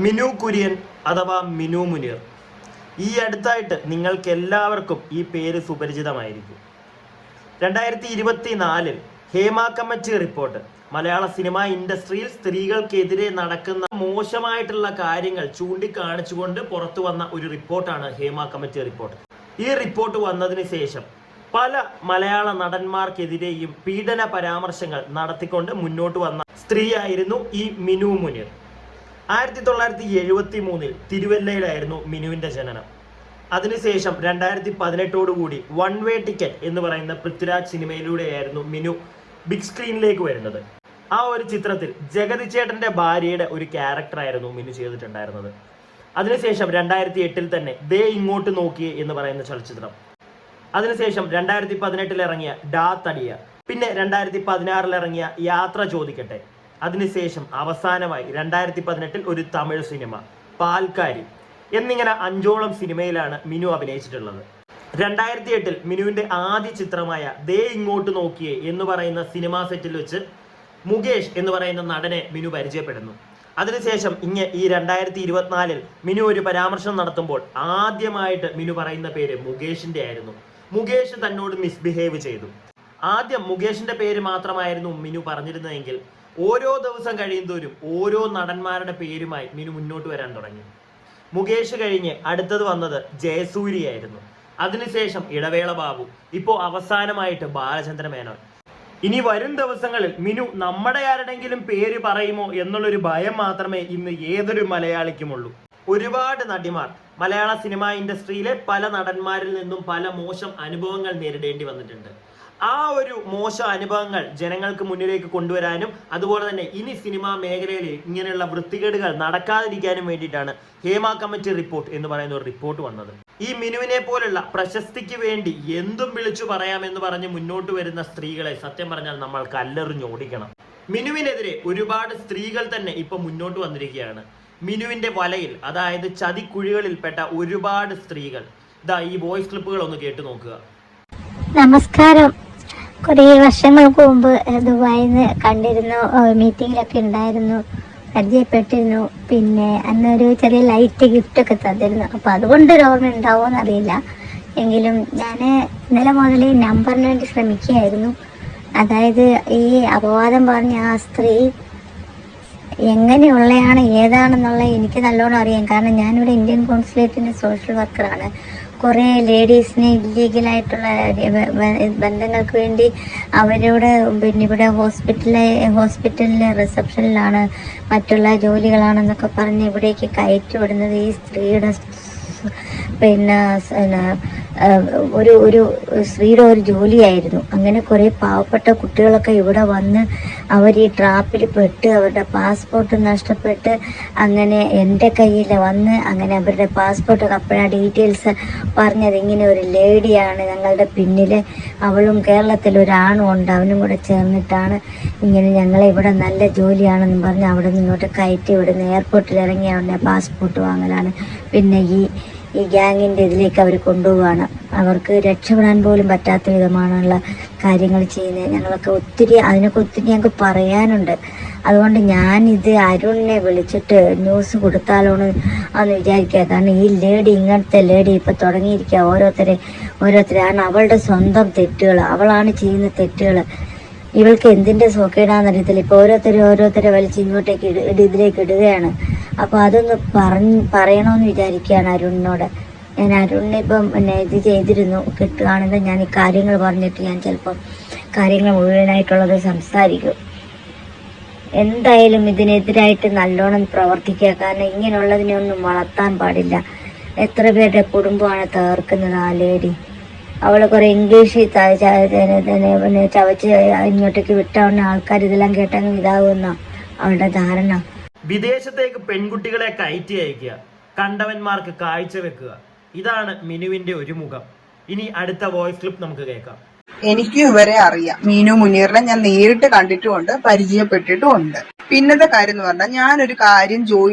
മിനു കുര്യൻ അഥവാ മിനു മുനീർ. ഈ അടുത്തായിട്ട് നിങ്ങൾക്ക് എല്ലാവർക്കും ഈ പേര് സുപരിചിതമായിരിക്കും. 2024 ഹേമ കമ്മിറ്റി റിപ്പോർട്ട് മലയാള സിനിമാ ഇൻഡസ്ട്രിയിൽ സ്ത്രീകൾക്കെതിരെ നടക്കുന്ന മോശമായിട്ടുള്ള കാര്യങ്ങൾ ചൂണ്ടിക്കാണിച്ചുകൊണ്ട് പുറത്തു വന്ന ഒരു റിപ്പോർട്ടാണ് ഹേമ കമ്മിറ്റി റിപ്പോർട്ട്. ഈ റിപ്പോർട്ട് വന്നതിന് ശേഷം പല മലയാള നടന്മാർക്കെതിരെയും പീഡന പരാമർശങ്ങൾ നടത്തിക്കൊണ്ട് മുന്നോട്ട് വന്ന സ്ത്രീയായിരുന്നു ഈ മിനു മുനീർ. 1973 തിരുവല്ലയിലായിരുന്നു മിനുവിന്റെ ജനനം. അതിനുശേഷം 2018 വൺ വേ ടിക്കറ്റ് എന്ന് പറയുന്ന പൃഥ്വിരാജ് സിനിമയിലൂടെയായിരുന്നു മിനു ബിഗ് സ്ക്രീനിലേക്ക് വരുന്നത്. ആ ഒരു ചിത്രത്തിൽ ജഗതി ചേട്ടന്റെ ഭാര്യയുടെ ഒരു ക്യാരക്ടറായിരുന്നു മിനു ചെയ്തിട്ടുണ്ടായിരുന്നത്. അതിനുശേഷം 2008 തന്നെ ദേ ഇങ്ങോട്ട് നോക്കിയേ എന്ന് പറയുന്ന ചലച്ചിത്രം, അതിനുശേഷം 2018 ഇറങ്ങിയ ഡാ തടിയ, പിന്നെ 2016 ഇറങ്ങിയ യാത്ര ചോദിക്കട്ടെ, അതിനുശേഷം അവസാനമായി 2018 ഒരു തമിഴ് സിനിമ പാൽക്കാരി എന്നിങ്ങനെ 5ഓളം സിനിമയിലാണ് മിനു അഭിനയിച്ചിട്ടുള്ളത്. 2008 മിനുവിന്റെ ആദ്യ ചിത്രമായ ദേ ഇങ്ങോട്ട് നോക്കിയേ എന്ന് പറയുന്ന സിനിമാ സെറ്റിൽ വെച്ച് മുകേഷ് എന്ന് പറയുന്ന നടനെ മിനു പരിചയപ്പെടുന്നു. അതിനുശേഷം ഈ 2024 മിനു ഒരു പരാമർശം നടത്തുമ്പോൾ ആദ്യമായിട്ട് മിനു പറയുന്ന പേര് മുകേഷിന്റെ ആയിരുന്നു. മുകേഷ് തന്നോട് മിസ്ബിഹേവ് ചെയ്തു. ആദ്യം മുകേഷിന്റെ പേര് മാത്രമായിരുന്നു മിനു പറഞ്ഞിരുന്നതെങ്കിൽ ഓരോ ദിവസം കഴിയുന്തോറും ഓരോ നടന്മാരുടെ പേരുമായി മിനു മുന്നോട്ട് വരാൻ തുടങ്ങി. മുകേഷ് കഴിഞ്ഞ് അടുത്തത് വന്നത് ജയസൂര്യയായിരുന്നു. അതിനുശേഷം ഇടവേള ബാബു, ഇപ്പോൾ അവസാനമായിട്ട് ബാലചന്ദ്ര മേനോൻ. ഇനി വരും ദിവസങ്ങളിൽ മിനു നമ്മുടെ ആരുടെങ്കിലും പേര് പറയുമോ എന്നുള്ളൊരു ഭയം മാത്രമേ ഇന്ന് ഏതൊരു മലയാളിക്കുമുള്ളൂ. ഒരുപാട് നടിമാർ മലയാള സിനിമാ ഇൻഡസ്ട്രിയിലെ പല നടന്മാരിൽ നിന്നും പല മോശം അനുഭവങ്ങൾ നേരിടേണ്ടി വന്നിട്ടുണ്ട്. ആ ഒരു മോശം അനുഭവങ്ങൾ ജനങ്ങൾക്ക് മുന്നിലേക്ക് കൊണ്ടുവരാനും അതുപോലെ തന്നെ ഇനി സിനിമാ മേഖലയിൽ ഇങ്ങനെയുള്ള വൃത്തികേടുകൾ നടക്കാതിരിക്കാനും വേണ്ടിയിട്ടാണ് ഹേമ കമ്മിറ്റി റിപ്പോർട്ട് എന്ന് പറയുന്ന ഒരു റിപ്പോർട്ട് വന്നത്. ഈ മിനുവിനെ പോലുള്ള പ്രശസ്തിക്ക് വേണ്ടി എന്തും വിളിച്ചു പറയാമെന്ന് പറഞ്ഞ് മുന്നോട്ട് വരുന്ന സ്ത്രീകളെ സത്യം പറഞ്ഞാൽ നമ്മൾ കല്ലെറിഞ്ഞോടിക്കണം. മിനുവിനെതിരെ ഒരുപാട് സ്ത്രീകൾ തന്നെ ഇപ്പൊ മുന്നോട്ട് വന്നിരിക്കുകയാണ്. മിനുവിന്റെ വലയിൽ, അതായത് ചതിക്കുഴികളിൽപ്പെട്ട ഒരുപാട് സ്ത്രീകൾ. ഇതാ ഈ വോയിസ് ക്ലിപ്പുകൾ ഒന്ന് കേട്ടു നോക്കുക. നമസ്കാരം. കുറേ വർഷങ്ങൾക്ക് മുമ്പ് ദുബായിൽ നിന്ന് കണ്ടിരുന്നു, മീറ്റിങ്ങിലൊക്കെ ഉണ്ടായിരുന്നു, പരിചയപ്പെട്ടിരുന്നു. പിന്നെ അന്നൊരു ചെറിയ ലൈറ്റ് ഗിഫ്റ്റൊക്കെ തന്നിരുന്നു. അപ്പോൾ അതുകൊണ്ടൊരു ഓർമ്മ ഉണ്ടാവുമോ അറിയില്ല. എങ്കിലും ഞാൻ ഇന്നലെ മുതൽ ഈ നമ്പറിന് വേണ്ടി ശ്രമിക്കുകയായിരുന്നു. അതായത് ഈ അപവാദം പറഞ്ഞ ആ സ്ത്രീ എങ്ങനെയുള്ളതാണ് ഏതാണെന്നുള്ള എനിക്ക് നല്ലോണം അറിയാം. കാരണം ഞാനിവിടെ ഇന്ത്യൻ കോൺസുലേറ്റിൻ്റെ സോഷ്യൽ വർക്കറാണ്. കുറേ ലേഡീസിനെ ഇല്ലീഗലായിട്ടുള്ള ബന്ധങ്ങൾക്ക് വേണ്ടി അവരോട് പിന്നെ ഇവിടെ ഹോസ്പിറ്റലിലെ റിസപ്ഷനിലാണ്, മറ്റുള്ള ജോലികളാണെന്നൊക്കെ പറഞ്ഞ് ഇവിടേക്ക് കയറ്റി വിടുന്നത് ഈ സ്ത്രീയുടെ പിന്നെ ഒരു സ്ത്രീയുടെ ഒരു ജോലിയായിരുന്നു. അങ്ങനെ കുറേ പാവപ്പെട്ട കുട്ടികളൊക്കെ ഇവിടെ വന്ന് അവർ ഈ ട്രാപ്പിൽ പെട്ട് അവരുടെ പാസ്പോർട്ട് നഷ്ടപ്പെട്ട് അങ്ങനെ എൻ്റെ കയ്യിൽ വന്ന് അങ്ങനെ അവരുടെ പാസ്പോർട്ടൊക്കെ അപ്പോഴാണ് ഡീറ്റെയിൽസ് പറഞ്ഞത്. ഇങ്ങനെ ഒരു ലേഡിയാണ് ഞങ്ങളുടെ പിന്നിൽ, അവളും കേരളത്തിൽ ഒരാണും ഉണ്ട്, അവനും കൂടെ ചേർന്നിട്ടാണ് ഇങ്ങനെ ഞങ്ങളെ ഇവിടെ നല്ല ജോലിയാണെന്ന് പറഞ്ഞ് അവിടെ നിന്ന് ഇങ്ങോട്ട് കയറ്റി വിടുന്ന. എയർപോർട്ടിൽ ഇറങ്ങിയ ഉടനെ പാസ്പോർട്ട് വാങ്ങലാണ്. പിന്നെ ഈ ഗ്യാങ്ങിൻ്റെ ഇതിലേക്ക് അവർ കൊണ്ടുപോവുകയാണ്. അവർക്ക് രക്ഷപ്പെടാൻ പോലും പറ്റാത്ത വിധമാണുള്ള കാര്യങ്ങൾ ചെയ്യുന്നത്. ഞങ്ങളൊക്കെ അതിനൊക്കെ ഒത്തിരി ഞങ്ങൾക്ക് പറയാനുണ്ട്. അതുകൊണ്ട് ഞാനിത് അരുണിനെ വിളിച്ചിട്ട് ന്യൂസ് കൊടുത്താലോന്ന് എന്ന് വിചാരിക്കുക. കാരണം ഈ ലേഡി, ഇങ്ങനത്തെ ലേഡി ഇപ്പം തുടങ്ങിയിരിക്കുക ഓരോരുത്തരാണ് അവളുടെ സ്വന്തം തെറ്റുകൾ, അവളാണ് ചെയ്യുന്ന തെറ്റുകൾ. ഇവൾക്ക് എന്തിൻ്റെ സോക്കേടാന്നറിയത്തില്ല. ഇപ്പോൾ ഓരോരുത്തരെ വലിച്ച് ഇങ്ങോട്ടേക്ക് ഇതിലേക്ക് ഇടുകയാണ്. അപ്പോൾ അതൊന്ന് പറയണമെന്ന് വിചാരിക്കുകയാണ് അരുണിനോട്. ഞാൻ അരുണിനെ ഇപ്പം ഇത് ചെയ്തിരുന്നു, കിട്ടുകയാണെങ്കിൽ ഞാൻ ഈ കാര്യങ്ങൾ പറഞ്ഞിട്ട് ഞാൻ ചിലപ്പം കാര്യങ്ങൾ മുഴുവനായിട്ടുള്ളത് സംസാരിക്കും. എന്തായാലും ഇതിനെതിരായിട്ട് നല്ലോണം പ്രവർത്തിക്കുക. കാരണം ഇങ്ങനെയുള്ളതിനെ ഒന്നും വളർത്താൻ പാടില്ല. എത്ര പേരുടെ കുടുംബമാണ് തകർക്കുന്നത് ആ ലേഡി. അവൾ കുറേ ഇംഗ്ലീഷ് ചവച്ച് ഇങ്ങോട്ടേക്ക് വിട്ടവണ്ണ ആൾക്കാർ ഇതെല്ലാം കേട്ടങ്ങ് ഇതാകുന്ന അവളുടെ ധാരണ. വിദേശത്തേക്ക് പെൺകുട്ടികളെ കയറ്റി അയക്കുക, കണ്ടവന്മാർക്ക് കാഴ്ച വെക്കുക, ഇതാണ് മിനുവിന്റെ ഒരു മുഖം. ഇനി അടുത്ത വോയിസ് ക്ലിപ്പ് നമുക്ക് കേൾക്കാം. എനിക്ക് ഇവരെ അറിയാം. മീനു മുനീറിനെ ഞാൻ നേരിട്ട് കണ്ടിട്ടുമുണ്ട്, പരിചയപ്പെട്ടിട്ടുമുണ്ട്. പിന്നത്തെ കാര്യം എന്ന് പറഞ്ഞാൽ ഞാനൊരു കാര്യം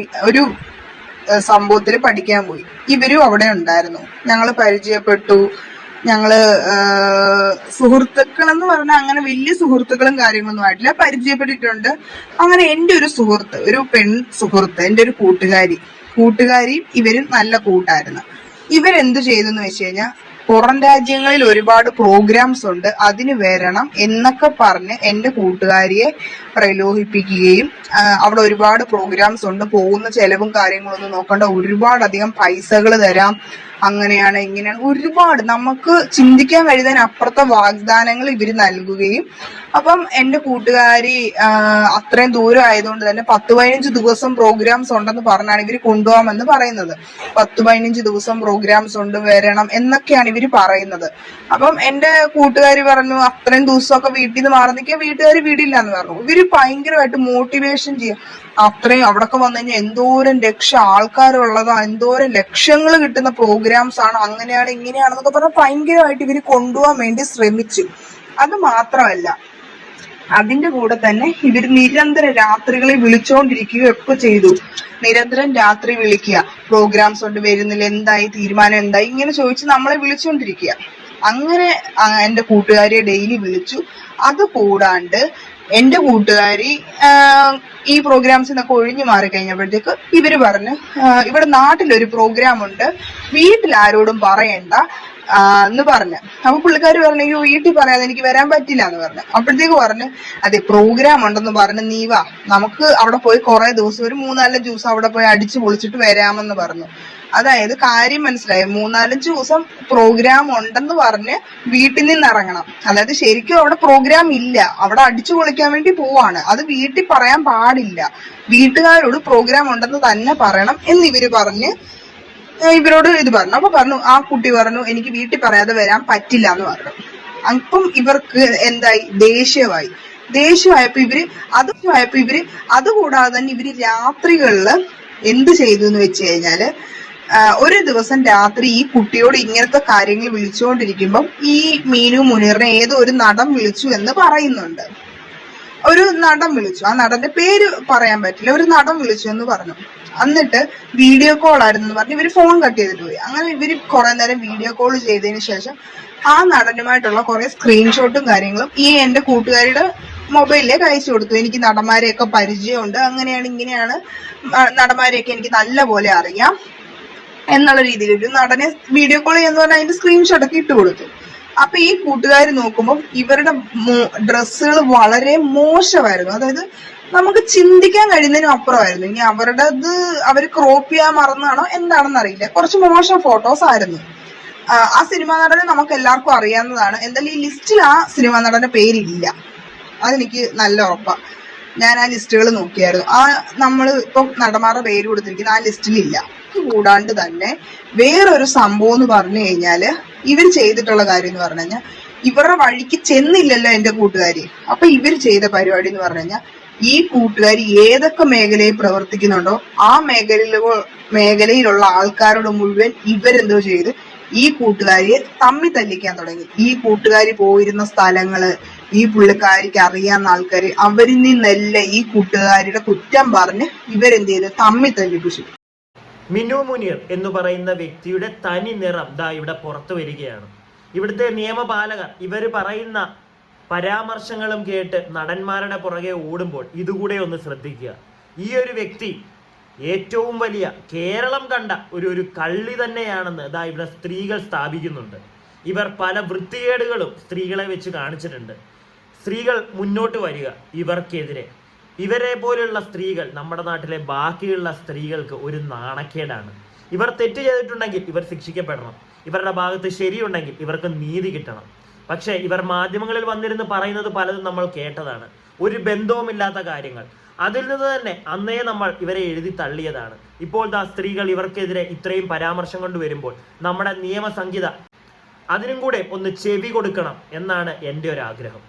ഒരു സംഭവത്തിൽ പഠിക്കാൻ പോയി. ഇവരും അവിടെ ഉണ്ടായിരുന്നു. ഞങ്ങൾ പരിചയപ്പെട്ടു. ഞങ്ങള് സുഹൃത്തുക്കൾ എന്ന് പറഞ്ഞാൽ അങ്ങനെ വലിയ സുഹൃത്തുക്കളും കാര്യങ്ങളൊന്നും ആയിട്ടില്ല, പരിചയപ്പെട്ടിട്ടുണ്ട്. അങ്ങനെ എന്റെ ഒരു സുഹൃത്ത്, ഒരു പെൺ സുഹൃത്ത്, എന്റെ ഒരു കൂട്ടുകാരിയും ഇവരും നല്ല കൂട്ടായിരുന്നു. ഇവരെന്ത് ചെയ്തെന്ന് വെച്ച് കഴിഞ്ഞാൽ, പുറം രാജ്യങ്ങളിൽ ഒരുപാട് പ്രോഗ്രാംസ് ഉണ്ട്, അതിന് വരണം എന്നൊക്കെ പറഞ്ഞ് എന്റെ കൂട്ടുകാരിയെ പ്രലോഭിപ്പിക്കുകയും അവിടെ ഒരുപാട് പ്രോഗ്രാംസ് ഉണ്ട്, പോകുന്ന ചെലവും കാര്യങ്ങളൊന്നും നോക്കണ്ട, ഒരുപാടധികം പൈസകൾ തരാം, അങ്ങനെയാണ് ഇങ്ങനെയാണ് ഒരുപാട് നമുക്ക് ചിന്തിക്കാൻ കഴിയുന്നതിന് അപ്പുറത്തെ വാഗ്ദാനങ്ങൾ ഇവര് നൽകുകയും, അപ്പം എന്റെ കൂട്ടുകാരി അത്രയും ദൂരം ആയതുകൊണ്ട് തന്നെ 10-15 ദിവസം പ്രോഗ്രാംസ് ഉണ്ടെന്ന് പറഞ്ഞാണ് ഇവര് കൊണ്ടുപോകാമെന്ന് പറയുന്നത്. 10-15 ദിവസം പ്രോഗ്രാംസ് ഉണ്ട്, വരണം എന്നൊക്കെയാണ് ഇവര് പറയുന്നത്. അപ്പം എന്റെ കൂട്ടുകാരി പറഞ്ഞു അത്രയും ദിവസമൊക്കെ വീട്ടിൽ നിന്ന് മാറി നിൽക്കുക, വീട്ടുകാർ വീടില്ല എന്ന് പറഞ്ഞു. ഇവര് ഭയങ്കരമായിട്ട് മോട്ടിവേഷൻ ചെയ്യും. അത്രയും അവിടൊക്കെ വന്നു കഴിഞ്ഞാൽ എന്തോരം ലക്ഷം ആൾക്കാരുള്ളതാ, എന്തോരം ലക്ഷങ്ങൾ കിട്ടുന്ന പ്രോഗ്രാംസ് ആണ്, അങ്ങനെയാണ് ഇങ്ങനെയാണെന്നൊക്കെ പറഞ്ഞാൽ ഭയങ്കരമായിട്ട് ഇവര് കൊണ്ടുപോകാൻ വേണ്ടി ശ്രമിച്ചു. അത് മാത്രമല്ല, അതിന്റെ കൂടെ തന്നെ ഇവർ നിരന്തരം രാത്രികളിൽ വിളിച്ചുകൊണ്ടിരിക്കുകയൊക്കെ ചെയ്തു. നിരന്തരം രാത്രി വിളിക്കുക, പ്രോഗ്രാംസ് കൊണ്ട് വരുന്നില്ല, എന്തായി, തീരുമാനം എന്തായി, ഇങ്ങനെ ചോദിച്ച് നമ്മളെ വിളിച്ചുകൊണ്ടിരിക്കുക. അങ്ങനെ എന്റെ കൂട്ടുകാരിയെ ഡെയിലി വിളിച്ചു. അത് കൂടാണ്ട് എന്റെ കൂട്ടുകാരി ഈ പ്രോഗ്രാംസിൽ നിന്നൊക്കെ ഒഴിഞ്ഞു മാറി കഴിഞ്ഞപ്പോഴത്തേക്ക് ഇവര് പറഞ്ഞു ഇവിടെ നാട്ടിലൊരു പ്രോഗ്രാം ഉണ്ട്, വീട്ടിൽ ആരോടും പറയണ്ട എന്ന് പറഞ്ഞു. അപ്പൊ പുള്ളിക്കാരി പറഞ്ഞു അയ്യോ വീട്ടിൽ പറയാതെ എനിക്ക് വരാൻ പറ്റില്ല എന്ന് പറഞ്ഞു. അപ്പോഴത്തേക്ക് പറഞ്ഞു അതെ പ്രോഗ്രാം ഉണ്ടെന്ന് പറഞ്ഞു, നീ വാ, നമുക്ക് അവിടെ പോയി കുറെ ദിവസം ഒരു 3-4 ദിവസം അവിടെ പോയി അടിച്ചു പൊളിച്ചിട്ട് വരാമെന്ന് പറഞ്ഞു. അതായത് കാര്യം മനസ്സിലായി, 3-4 ദിവസം പ്രോഗ്രാം ഉണ്ടെന്ന് പറഞ്ഞ് വീട്ടിൽ നിന്ന് ഇറങ്ങണം. അതായത് ശരിക്കും അവിടെ പ്രോഗ്രാം ഇല്ല, അവിടെ അടിച്ചു പൊളിക്കാൻ വേണ്ടി പോവാണ്, അത് വീട്ടിൽ പറയാൻ പാടില്ല, വീട്ടുകാരോട് പ്രോഗ്രാം ഉണ്ടെന്ന് തന്നെ പറയണം എന്നിവര് പറഞ്ഞ് ഇവരോട് ഇത് പറഞ്ഞു. അപ്പൊ പറഞ്ഞു, ആ കുട്ടി പറഞ്ഞു എനിക്ക് വീട്ടിൽ പറയാതെ വരാൻ പറ്റില്ല എന്ന് പറഞ്ഞു. അപ്പം ഇവർക്ക് എന്തായി, ദേഷ്യമായപ്പോ ഇവര് അതുകൂടാതെ തന്നെ ഇവര് രാത്രികളില് എന്ത് ചെയ്തു എന്ന് വെച്ച് കഴിഞ്ഞാല്, ഒരു ദിവസം രാത്രി ഈ കുട്ടിയോട് ഇങ്ങനത്തെ കാര്യങ്ങൾ വിളിച്ചുകൊണ്ടിരിക്കുമ്പം ഈ മീനു മുനീറിനെ ഏതോ ഒരു നടൻ വിളിച്ചു എന്ന് പറയുന്നുണ്ട്. ഒരു നടൻ വിളിച്ചു, ആ നടന്റെ പേര് പറയാൻ പറ്റില്ല, ഒരു നടൻ വിളിച്ചു എന്ന് പറഞ്ഞു. എന്നിട്ട് വീഡിയോ കോൾ ആയിരുന്നു പറഞ്ഞ് ഇവര് ഫോൺ കട്ട് ചെയ്തിട്ട് പോയി. അങ്ങനെ ഇവര് കുറെ നേരം വീഡിയോ കോൾ ചെയ്തതിന് ശേഷം ആ നടനുമായിട്ടുള്ള കുറെ സ്ക്രീൻഷോട്ടും കാര്യങ്ങളും ഈ എന്റെ കൂട്ടുകാരിയുടെ മൊബൈലിലേക്ക് അയച്ചു കൊടുത്തു. എനിക്ക് നടന്മാരെയൊക്കെ പരിചയമുണ്ട്, അങ്ങനെയാണ് ഇങ്ങനെയാണ്, നടന്മാരെയൊക്കെ എനിക്ക് നല്ല പോലെ അറിയാം എന്നുള്ള രീതിയിൽ ഒരു നടനെ വീഡിയോ കോൾ ചെയ്യാന്ന് പറഞ്ഞാൽ അതിന്റെ സ്ക്രീൻഷോട്ട് ഒക്കെ ഇട്ട് കൊടുത്തു. അപ്പൊ ഈ കൂട്ടുകാർ നോക്കുമ്പോൾ ഇവരുടെ ഡ്രസ്സുകൾ വളരെ മോശമായിരുന്നു. അതായത് നമുക്ക് ചിന്തിക്കാൻ കഴിയുന്നതിനും അപ്പുറമായിരുന്നു. ഇനി അവര് ക്രോപ്പ് ചെയ്യാൻ മറന്നാണോ എന്താണെന്ന് അറിയില്ല, കുറച്ച് മോശം ഫോട്ടോസ് ആയിരുന്നു. ആ സിനിമാ നടനെ നമുക്ക് എല്ലാവർക്കും അറിയാവുന്നതാണ്. എന്തായാലും ഈ ലിസ്റ്റിൽ ആ സിനിമാ നടന്റെ പേരില്ല, അതെനിക്ക് നല്ല ഉറപ്പാണ്. ഞാൻ ആ ലിസ്റ്റുകൾ നോക്കിയായിരുന്നു. നമ്മൾ ഇപ്പം നടന്മാരുടെ പേര് കൊടുത്തിരിക്കുന്ന ആ ലിസ്റ്റിലില്ല. കൂടാണ്ട് തന്നെ വേറൊരു സംഭവം എന്ന് പറഞ്ഞു കഴിഞ്ഞാല്, ഇവർ ചെയ്തിട്ടുള്ള കാര്യം എന്ന് പറഞ്ഞു കഴിഞ്ഞാൽ, ഇവരുടെ വഴിക്ക് ചെന്നില്ലല്ലോ എന്റെ കൂട്ടുകാരി. അപ്പൊ ഇവർ ചെയ്ത പരിപാടി എന്ന് പറഞ്ഞു കഴിഞ്ഞാൽ, ഈ കൂട്ടുകാരി ഏതൊക്കെ മേഖലയിൽ പ്രവർത്തിക്കുന്നുണ്ടോ ആ മേഖലയിലുള്ള ആൾക്കാരോട് മുഴുവൻ ഇവരെന്തോ ചെയ്ത് ഈ കൂട്ടുകാരിയെ തമ്മിൽ തല്ലിക്കാൻ തുടങ്ങി. ഈ കൂട്ടുകാരി പോയിരുന്ന സ്ഥലങ്ങള്, ഈ പുള്ളിക്കാരിക്ക് അറിയാവുന്ന ആൾക്കാര്, അവരിൽ നിന്നെല്ലാം ഈ കൂട്ടുകാരിയുടെ കുറ്റം പറഞ്ഞ് ഇവരെന്ത് ചെയ്ത് തമ്മിൽ തല്ലിപ്പിച്ചു. മിനു മുനീർ എന്ന് പറയുന്ന വ്യക്തിയുടെ തനി നിറം ദാ ഇവിടെ പുറത്തു വരികയാണ്. ഇവിടുത്തെ നിയമപാലകർ ഇവർ പറയുന്ന പരാമർശങ്ങളും കേട്ട് നടന്മാരുടെ പുറകെ ഓടുമ്പോൾ ഇതുകൂടെ ഒന്ന് ശ്രദ്ധിക്കുക. ഈ ഒരു വ്യക്തി ഏറ്റവും വലിയ കേരളം കണ്ട ഒരു കള്ളി തന്നെയാണെന്ന് ദാ ഇവിടെ സ്ത്രീകൾ സ്ഥാപിക്കുന്നുണ്ട്. ഇവർ പല വൃത്തികേടുകളും സ്ത്രീകളെ വെച്ച് കാണിച്ചിട്ടുണ്ട്. സ്ത്രീകൾ മുന്നോട്ട് വരിക ഇവർക്കെതിരെ. ഇവരെ പോലുള്ള സ്ത്രീകൾ നമ്മുടെ നാട്ടിലെ ബാക്കിയുള്ള സ്ത്രീകൾക്ക് ഒരു നാണക്കേടാണ്. ഇവർ തെറ്റ് ചെയ്തിട്ടുണ്ടെങ്കിൽ ഇവർ ശിക്ഷിക്കപ്പെടണം, ഇവരുടെ ഭാഗത്ത് ശരിയുണ്ടെങ്കിൽ ഇവർക്ക് നീതി കിട്ടണം. പക്ഷേ ഇവർ മാധ്യമങ്ങളിൽ വന്നിരുന്ന് പറയുന്നത് പലതും നമ്മൾ കേട്ടതാണ്, ഒരു ബന്ധവുമില്ലാത്ത കാര്യങ്ങൾ. അതിൽ നിന്ന് തന്നെ അന്നേ നമ്മൾ ഇവരെ എഴുതി തള്ളിയതാണ്. ഇപ്പോൾ ദാ സ്ത്രീകൾ ഇവർക്കെതിരെ ഇത്രയും പരാമർശം കൊണ്ടുവരുമ്പോൾ നമ്മുടെ നിയമസംഹിത അതിനും കൂടെ ഒന്ന് ചെവി കൊടുക്കണം എന്നാണ് എൻ്റെ ഒരു ആഗ്രഹം.